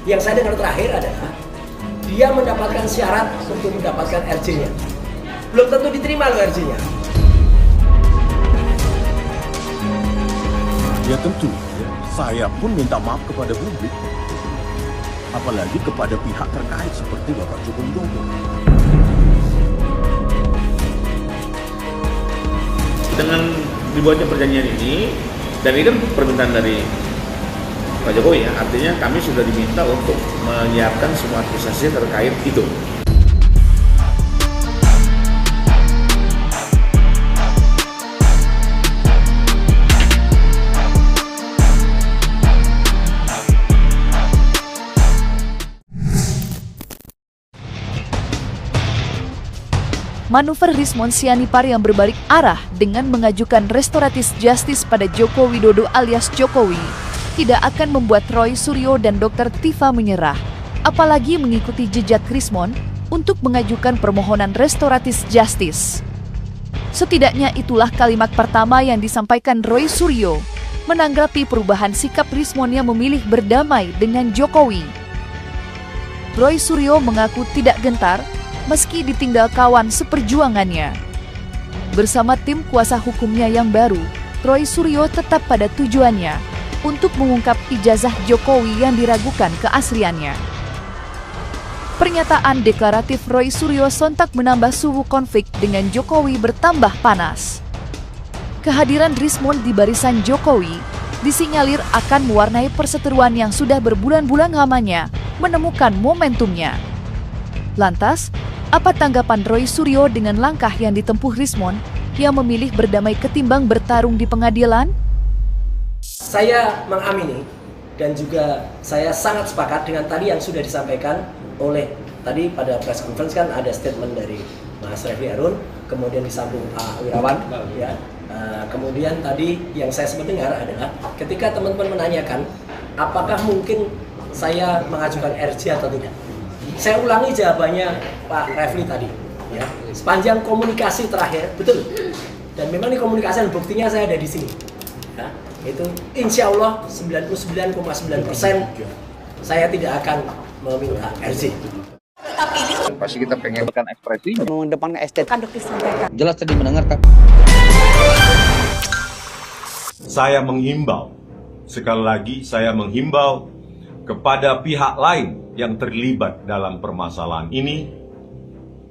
Yang saya dengar terakhir adalah dia mendapatkan syarat untuk mendapatkan RJ-nya. Belum tentu diterima loh RJ-nya. Ya tentu, saya pun minta maaf kepada publik. Apalagi kepada pihak terkait seperti Bapak Joko Widodo. Dengan dibuatnya perjanjian ini, dan ini kan permintaan dari Pak Jokowi ya, artinya kami sudah diminta untuk menyiapkan semua administrasi terkait itu. Manuver Rismon Sianipar yang berbalik arah dengan mengajukan restoratif justice pada Joko Widodo alias Jokowi tidak akan membuat Roy Suryo dan Dr. Tifa menyerah, apalagi mengikuti jejak Rismon untuk mengajukan permohonan restoratif justice. Setidaknya itulah kalimat pertama yang disampaikan Roy Suryo menanggapi perubahan sikap Rismon yang memilih berdamai dengan Jokowi. Roy Suryo mengaku tidak gentar meski ditinggal kawan seperjuangannya. Bersama tim kuasa hukumnya yang baru, Roy Suryo tetap pada tujuannya untuk mengungkap ijazah Jokowi yang diragukan keasliannya. Pernyataan deklaratif Roy Suryo sontak menambah suhu konflik dengan Jokowi bertambah panas. Kehadiran Rismon di barisan Jokowi disinyalir akan mewarnai perseteruan yang sudah berbulan-bulan lamanya menemukan momentumnya. Lantas, apa tanggapan Roy Suryo dengan langkah yang ditempuh Rismon yang memilih berdamai ketimbang bertarung di pengadilan? Saya mengamini dan juga saya sangat sepakat dengan tadi yang sudah disampaikan oleh tadi pada press conference kan ada statement dari Mas Refli Harun, kemudian disambung Pak Wirawan, ya. Kemudian tadi yang saya sempat dengar adalah ketika teman-teman menanyakan apakah mungkin saya mengajukan RJ atau tidak. Saya ulangi jawabannya Pak Refli tadi, ya. Sepanjang komunikasi terakhir, betul. Dan memang di komunikasi dan buktinya saya ada di sini. Ya, itu insya Allah 99,9% saya tidak akan meminta RJ. Pasti kita pengen ekspresi, mengedepankan estetika. jelas tadi mendengarkan. Saya menghimbau, sekali lagi saya menghimbau kepada pihak lain yang terlibat dalam permasalahan ini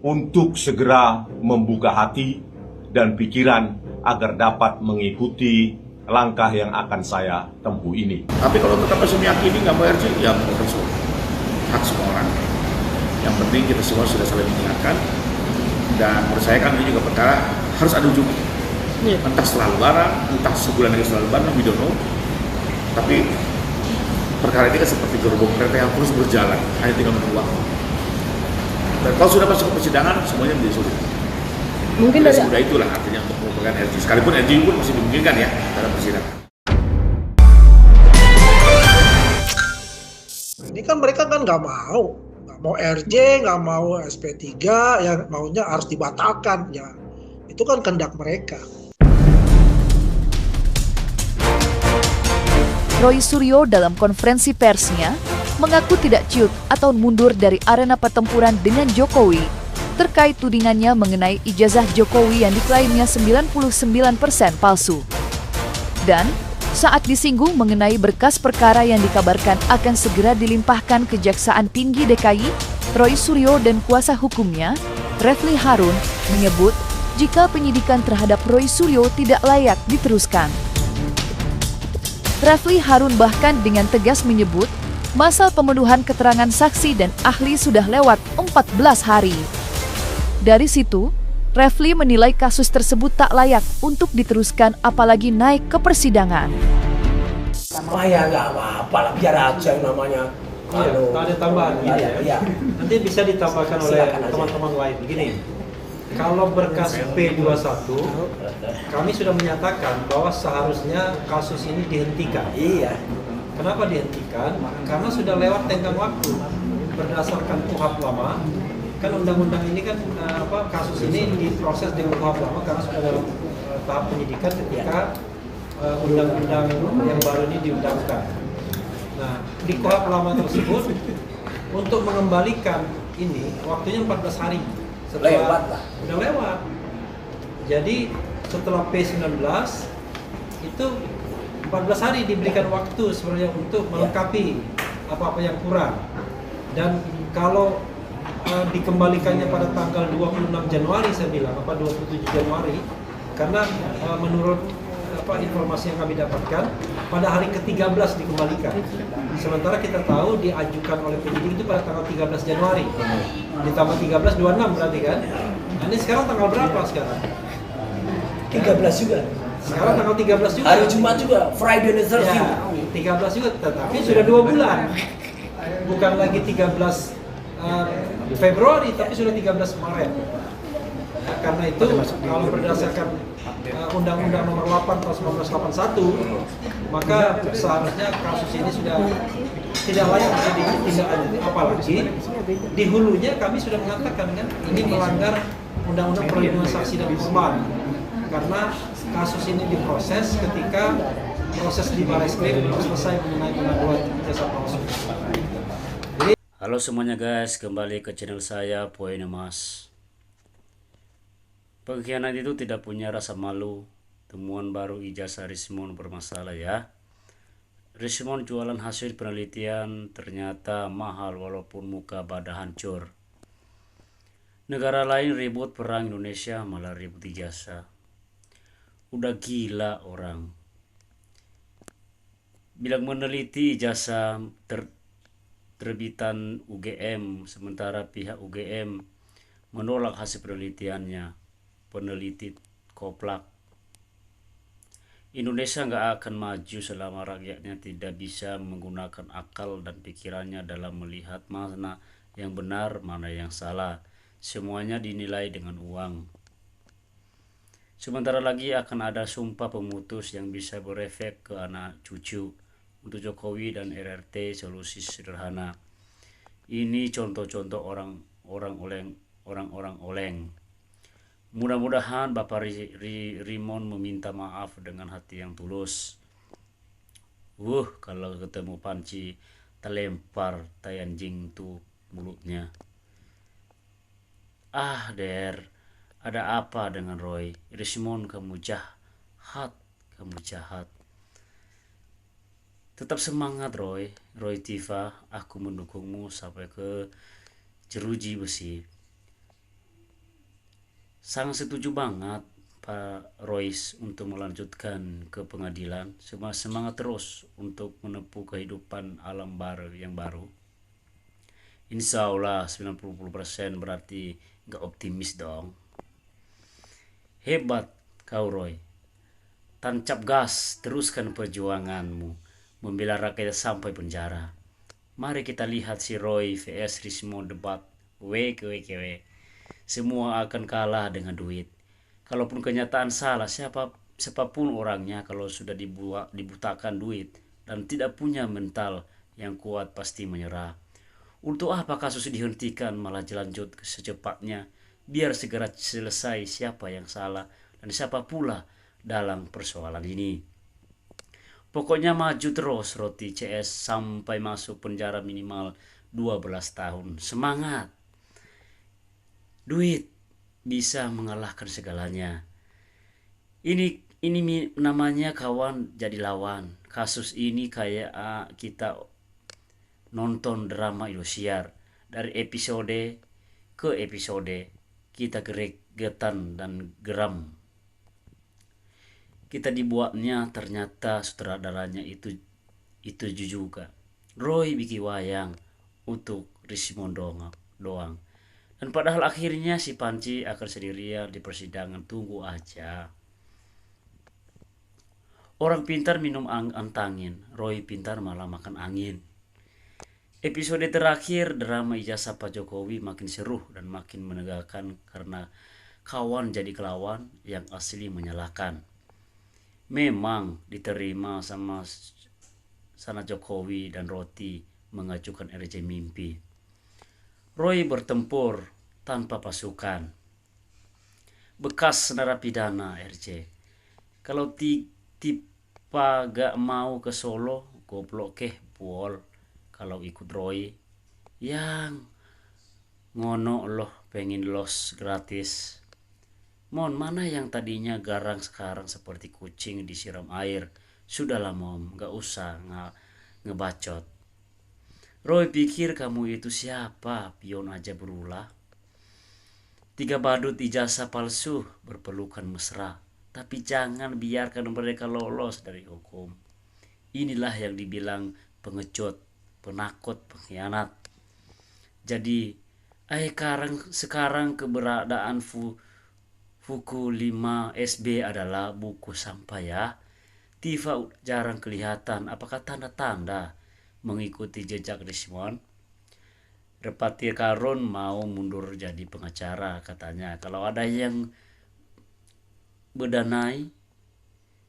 untuk segera membuka hati dan pikiran agar dapat mengikuti langkah yang akan saya tempuh ini. Tapi kalau tetap masih meyakini nggak mau RJ, ya bukan hak semua orang. Yang penting kita semua sudah saling mengingatkan, dan menurut saya kan ini juga perkara harus ada ujungnya. Entah setelah lebaran, entah sebulan lagi setelah lebaran, we don't know. Tapi perkara ini kan seperti gerbong kereta yang terus berjalan, hanya tinggal menunggu waktu. Dan kalau sudah masuk ke persidangan, semuanya menjadi sulit. Mungkin dari semudah itulah artinya untuk mengumpulkan RJ. Sekalipun RJ pun masih dimungkinkan ya dalam persidangan. Ini kan mereka kan nggak mau RJ, nggak mau SP3, yang maunya harus dibatalkan. Ya, itu kan kehendak mereka. Roy Suryo dalam konferensi persnya mengaku tidak ciut atau mundur dari arena pertempuran dengan Jokowi terkait tudingannya mengenai ijazah Jokowi yang diklaimnya 99% palsu. Dan saat disinggung mengenai berkas perkara yang dikabarkan akan segera dilimpahkan Kejaksaan Tinggi DKI, Roy Suryo dan kuasa hukumnya, Refli Harun, menyebut jika penyidikan terhadap Roy Suryo tidak layak diteruskan. Refli Harun bahkan dengan tegas menyebut masa pemenuhan keterangan saksi dan ahli sudah lewat 14 hari. Dari situ, Refli menilai kasus tersebut tak layak untuk diteruskan apalagi naik ke persidangan. Wah ya nggak apa-apa lah, biar aja yang namanya. Ada tambahan gini ya. Iya. Nanti bisa ditambahkan oleh teman-teman lain. Begini, kalau berkas P21, kami sudah menyatakan bahwa seharusnya kasus ini dihentikan. Iya. Kenapa dihentikan? Karena sudah lewat tenggang waktu. Berdasarkan KUHP lama, kan undang-undang ini kan kasus ini diproses dengan KUHP lama karena sudah dalam tahap penyidikan ketika undang-undang yang baru ini diundangkan. Nah, di KUHP lama tersebut untuk mengembalikan ini waktunya 14 hari. Lewat lah. Udah lewat. Jadi setelah P19 itu 14 hari diberikan waktu sebenarnya untuk melengkapi apa-apa yang kurang. Dan kalau dikembalikannya pada tanggal 26 Januari saya bilang, apa 27 Januari, karena menurut informasi yang kami dapatkan pada hari ke-13 dikembalikan. Sementara kita tahu diajukan oleh penyidik itu pada tanggal 13 Januari. Ditambah 13 26 berarti kan? Nah, ini sekarang tanggal berapa sekarang? 13 juga. Sekarang tanggal 13 juga. Hari Jumat juga, Friday the 13th. Ya, 13 juga, tetapi sudah 2 bulan. Bukan lagi 13 Februari, tapi sudah 13 Maret. Ya, karena itu kalau berdasarkan Undang-Undang Nomor 8 Tahun 1981, maka seharusnya kasus ini sudah tidak layak untuk ditindaklanjuti. Apalagi di hulunya kami sudah mengatakan kan ini melanggar Undang-Undang Perlindungan Saksi dan Korban, karena kasus ini diproses ketika proses di Barreskrim belum selesai mengenai pengaduan jasa palsu. Halo semuanya guys, kembali ke channel saya Poin Emas. Pengkhianat itu tidak punya rasa malu. Temuan baru ijazah Rismond bermasalah ya. Rismond jualan hasil penelitian ternyata mahal walaupun muka badan hancur. Negara lain ribut perang, Indonesia malah ribut ijazah. Udah gila orang. Bilang meneliti ijazah terbitan UGM, sementara pihak UGM menolak hasil penelitiannya. Peneliti koplak. Indonesia nggak akan maju selama rakyatnya tidak bisa menggunakan akal dan pikirannya dalam melihat mana yang benar, mana yang salah. Semuanya dinilai dengan uang. Sementara lagi akan ada sumpah pemutus yang bisa berefek ke anak cucu. Untuk Jokowi dan RRT solusi sederhana. Ini contoh-contoh orang-orang oleng. Mudah-mudahan Bapak Rimon meminta maaf dengan hati yang tulus. Kalau ketemu panci terlempar tai anjing tuh mulutnya. Der, ada apa dengan Roy? Rimon, kamu jahat. Tetap semangat Roy Tifa, aku mendukungmu sampai ke jeruji besi. Sangat setuju banget Pak Royce untuk melanjutkan ke pengadilan. Semangat terus untuk menempuh kehidupan alam baru yang baru. Insya Allah 90% berarti gak optimis dong. Hebat kau Roy. Tancap gas, teruskan perjuanganmu membela rakyat sampai penjara. Mari kita lihat si Roy vs Rismond debat WKW. Semua akan kalah dengan duit. Kalaupun kenyataan salah, siapapun orangnya kalau sudah dibutakan duit dan tidak punya mental yang kuat pasti menyerah. Untuk apa kasus dihentikan malah dilanjut secepatnya, biar segera selesai siapa yang salah dan siapa pula dalam persoalan ini. Pokoknya maju terus Roti CS sampai masuk penjara minimal 12 tahun. Semangat! Duit bisa mengalahkan segalanya. Ini namanya kawan jadi lawan. Kasus ini kayak kita nonton drama Indosiar. Dari episode ke episode kita gregetan dan geram. Kita dibuatnya ternyata sutradaranya itu juga. Roy bikin wayang untuk Rismond doang. Dan padahal akhirnya si Panci akan sendirian di persidangan, tunggu aja. Orang pintar minum antangin, Roy pintar malah makan angin. Episode terakhir drama ijazah Pak Jokowi makin seru dan makin menegangkan karena kawan jadi kelawan yang asli menyalahkan. Memang diterima sama sana Jokowi dan Roti mengajukan RJ Mimpi. Roy bertempur tanpa pasukan. Bekas narapidana RJ. Kalau tipe gak mau ke Solo, goblok puol kalau ikut Roy. Yang ngono loh pengen los gratis. Mon, mana yang tadinya garang sekarang seperti kucing disiram air. Sudahlah Mom, gak usah ngebacot. Roy pikir kamu itu siapa? Pion aja berulah. 3 badut ijazah palsu berpelukan mesra. Tapi jangan biarkan mereka lolos dari hukum. Inilah yang dibilang pengecut, penakut, pengkhianat. Jadi, sekarang keberadaan Fuku 5 SB adalah buku sampah ya. Tifa jarang kelihatan. Apakah tanda-tanda mengikuti jejak Rismon? Repatir Karun mau mundur jadi pengacara katanya. Kalau ada yang berdanai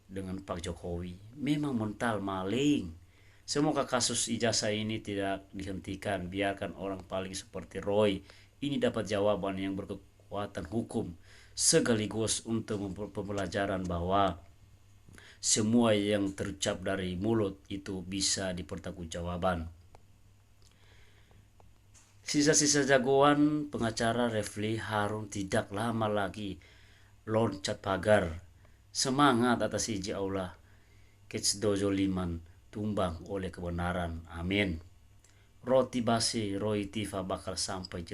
dengan Pak Jokowi, memang mental maling. Semoga kasus ijazah ini tidak dihentikan. Biarkan orang paling seperti Roy ini dapat jawaban yang berkekuatan hukum, sekaligus untuk pembelajaran bahwa semua yang terucap dari mulut itu bisa dipertanggungjawabkan. Sisa-sisa jagoan pengacara Refli Harun tidak lama lagi loncat pagar. Semangat atas iji Allah. Kecdojo Liman tumbang oleh kebenaran. Amin. Roti basi Roy Tifa bakal sampai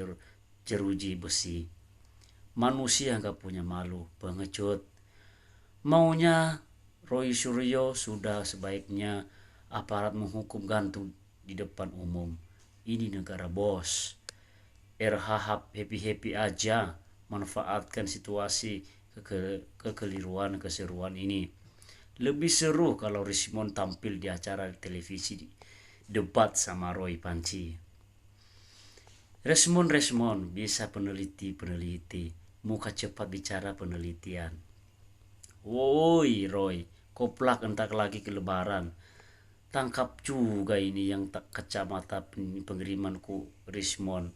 jeruji besi. Manusia gak punya malu, pengecut. Maunya Roy Suryo sudah sebaiknya aparat menghukum gantung di depan umum. Ini negara bos. RHH happy-happy aja manfaatkan situasi kekeliruan keseruan ini. Lebih seru kalau Rismon tampil di acara televisi debat sama Roy Panci. Resmon bisa peneliti, muka cepat bicara penelitian. Woi Roy, koplak entak lagi ke lebaran. Tangkap juga ini yang tak kacamata pengirimanku Rismon.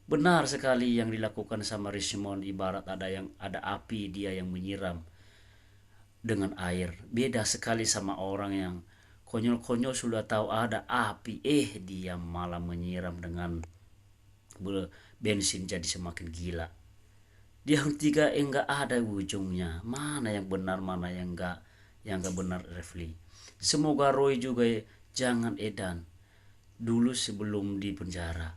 Benar sekali yang dilakukan sama Rismon, ibarat ada api dia yang menyiram dengan air. Beda sekali sama orang yang konyol-konyol sudah tahu ada api, dia malah menyiram dengan bensin jadi semakin gila. Dia tiga enggak ada ujungnya. Mana yang benar, mana yang enggak benar Refli. Semoga Roy juga jangan edan dulu sebelum di penjara.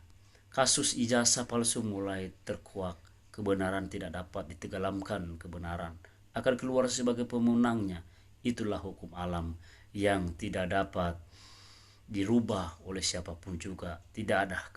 Kasus ijazah palsu mulai terkuak. Kebenaran tidak dapat ditenggelamkan, kebenaran akan keluar sebagai pemenangnya. Itulah hukum alam yang tidak dapat dirubah oleh siapapun juga. Tidak ada